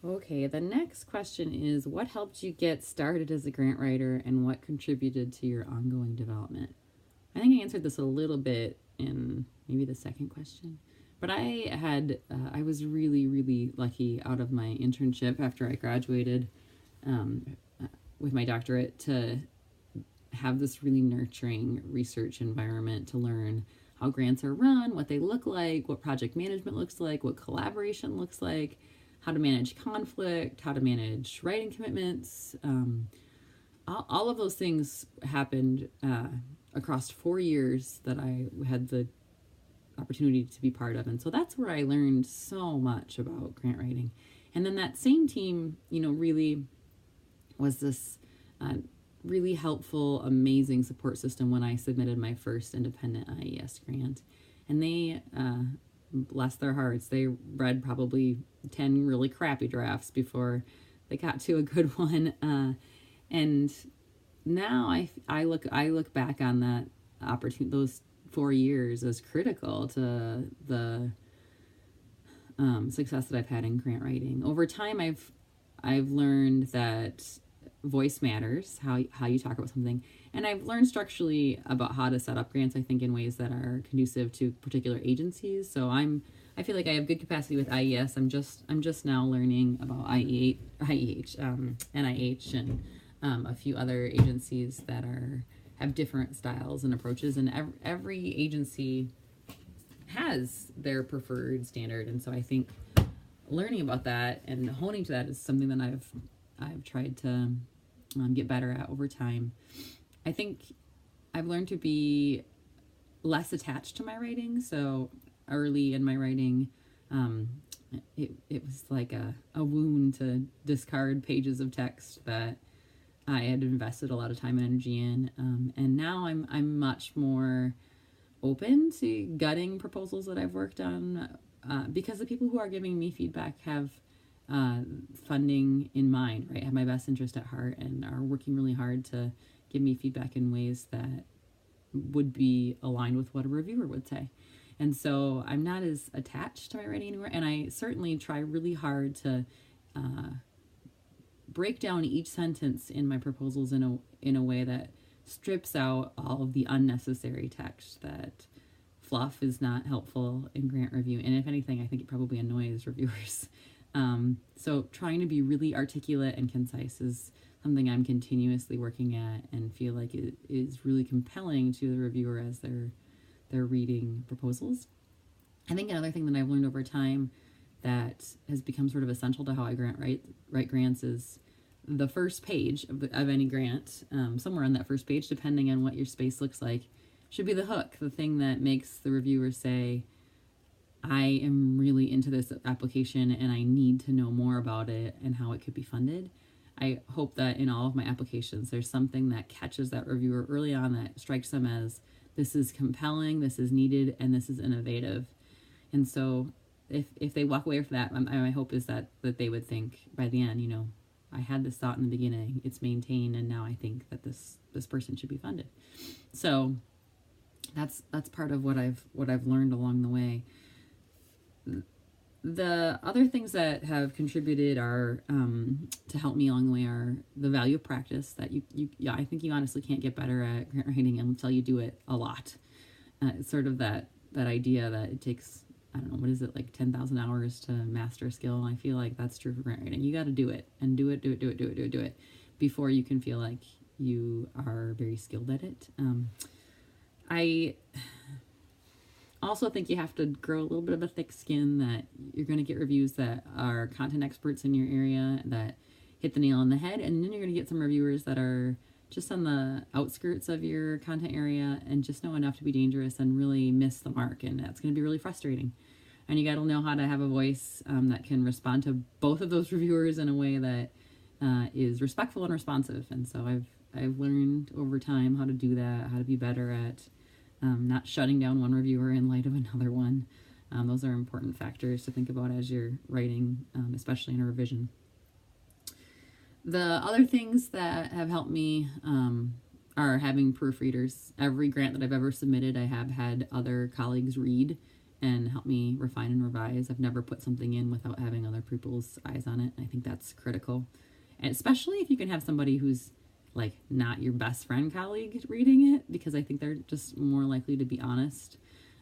Okay, the next question is what helped you get started as a grant writer and what contributed to your ongoing development? I think I answered this a little bit in maybe the second question. But I was really, really lucky out of my internship after I graduated um, with my doctorate to have this really nurturing research environment to learn how grants are run, what they look like, what project management looks like, what collaboration looks like, how to manage conflict, how to manage writing commitments. All of those things happened across 4 years that I had the opportunity to be part of. And so that's where I learned so much about grant writing. And then that same team, really was this really helpful, amazing support system when I submitted my first independent IES grant. And they, bless their hearts, they read probably 10 really crappy drafts before they got to a good one. And now I look back on that opportunity, those 4 years, as critical to the success that I've had in grant writing. Over time, I've learned that voice matters, how you talk about something, and I've learned structurally about how to set up grants. I think in ways that are conducive to particular agencies. So I feel like I have good capacity with IES. I'm just now learning about NIH, and a few other agencies that have different styles and approaches, and every agency has their preferred standard. And so I think learning about that and honing to that is something that I've tried to get better at over time. I think I've learned to be less attached to my writing. So early in my writing, it was like a wound to discard pages of text that I had invested a lot of time and energy in, and now I'm much more open to gutting proposals that I've worked on, because the people who are giving me feedback have funding in mind, right? Have my best interest at heart and are working really hard to give me feedback in ways that would be aligned with what a reviewer would say. And so I'm not as attached to my writing anymore, and I certainly try really hard to break down each sentence in my proposals in a way that strips out all of the unnecessary text. That fluff is not helpful in grant review, and if anything, I think it probably annoys reviewers. So trying to be really articulate and concise is something I'm continuously working at, and feel like it is really compelling to the reviewer as they're reading proposals. I think another thing that I've learned over time that has become sort of essential to how I write grants is the first page of any grant. Somewhere on that first page, depending on what your space looks like, should be the hook, the thing that makes the reviewer say, I am really into this application and I need to know more about it and how it could be funded. I hope that in all of my applications, there's something that catches that reviewer early on that strikes them as, this is compelling, this is needed, and this is innovative. And so if they walk away from that, my hope is that they would think by the end, I had this thought in the beginning, it's maintained, and now I think that this person should be funded. So that's part of what I've learned along the way. The other things that have contributed are to help me along the way are the value of practice. That I think you honestly can't get better at grant writing until you do it a lot. It's sort of that idea that it takes, I don't know, what is it, like 10,000 hours to master a skill? I feel like that's true for grant writing. You got to do it and do it before you can feel like you are very skilled at it. I also think you have to grow a little bit of a thick skin, that you're going to get reviews that are content experts in your area that hit the nail on the head, and then you're going to get some reviewers that are just on the outskirts of your content area and just know enough to be dangerous and really miss the mark, and that's going to be really frustrating. And you got to know how to have a voice that can respond to both of those reviewers in a way that is respectful and responsive. And so I've learned over time how to do that, how to be better at not shutting down one reviewer in light of another one. Those are important factors to think about as you're writing, especially in a revision. The other things that have helped me are having proofreaders. Every grant that I've ever submitted, I have had other colleagues read and help me refine and revise. I've never put something in without having other people's eyes on it. I think that's critical. And especially if you can have somebody who's like not your best friend colleague reading it, because I think they're just more likely to be honest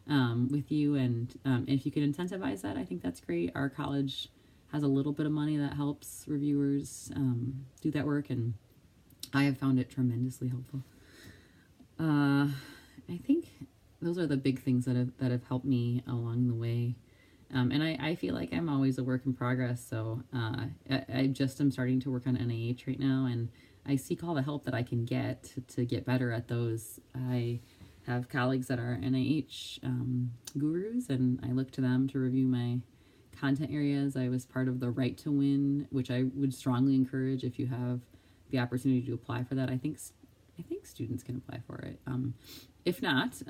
with you. And if you can incentivize that, I think that's great. Our college has a little bit of money that helps reviewers do that work, and I have found it tremendously helpful. I think those are the big things that have helped me along the way. And I feel like I'm always a work in progress. So I just am starting to work on NIH right now, and I seek all the help that I can get to get better at those. I have colleagues that are NIH gurus, and I look to them to review my content areas. I was part of the Right to Win, which I would strongly encourage if you have the opportunity to apply for that. I think students can apply for it. If not,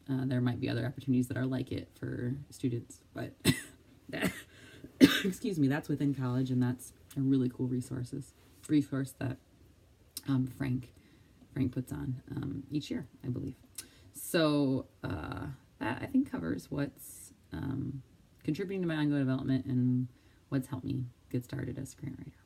there might be other opportunities that are like it for students. But excuse me, that's within college, and that's a really cool resource that Frank puts on each year, I believe. So that I think covers what's contributing to my ongoing development and what's helped me get started as a grant writer.